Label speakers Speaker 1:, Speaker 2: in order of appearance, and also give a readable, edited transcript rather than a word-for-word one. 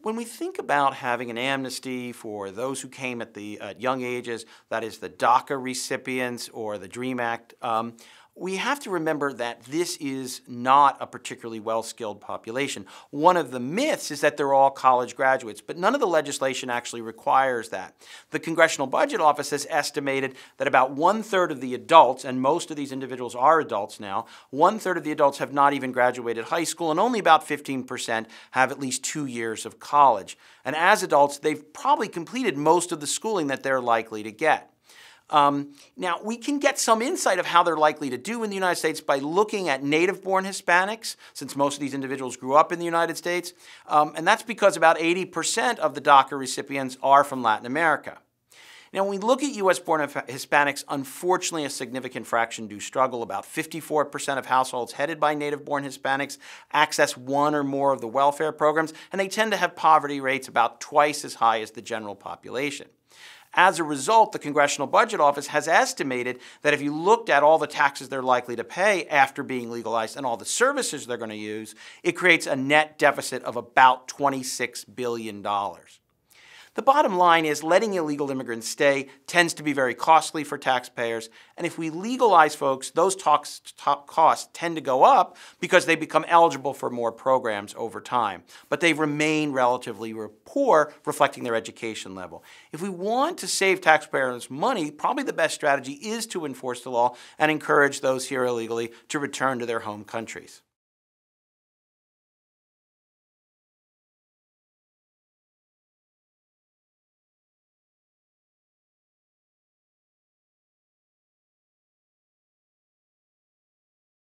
Speaker 1: When we think about having an amnesty for those who came at young ages, that is the DACA recipients or the DREAM Act, we have to remember that this is not a particularly well-skilled population. One of the myths is that they're all college graduates, but none of the legislation actually requires that. The Congressional Budget Office has estimated that about 1/3 of the adults, and most of these individuals are adults now, 1/3 of the adults have not even graduated high school, and only about 15% have at least 2 years of college. And as adults, they've probably completed most of the schooling that they're likely to get. Now, we can get some insight of how they're likely to do in the United States by looking at native-born Hispanics, since most of these individuals grew up in the United States, and that's because about 80% of the DACA recipients are from Latin America. Now, when we look at U.S.-born Hispanics, unfortunately, a significant fraction do struggle. About 54% of households headed by native-born Hispanics access one or more of the welfare programs, and they tend to have poverty rates about twice as high as the general population. As a result, the Congressional Budget Office has estimated that if you looked at all the taxes they're likely to pay after being legalized and all the services they're going to use, it creates a net deficit of about $26 billion. The bottom line is letting illegal immigrants stay tends to be very costly for taxpayers, and if we legalize folks, those costs tend to go up because they become eligible for more programs over time. But they remain relatively poor, reflecting their education level. If we want to save taxpayers money, probably the best strategy is to enforce the law and encourage those here illegally to return to their home countries.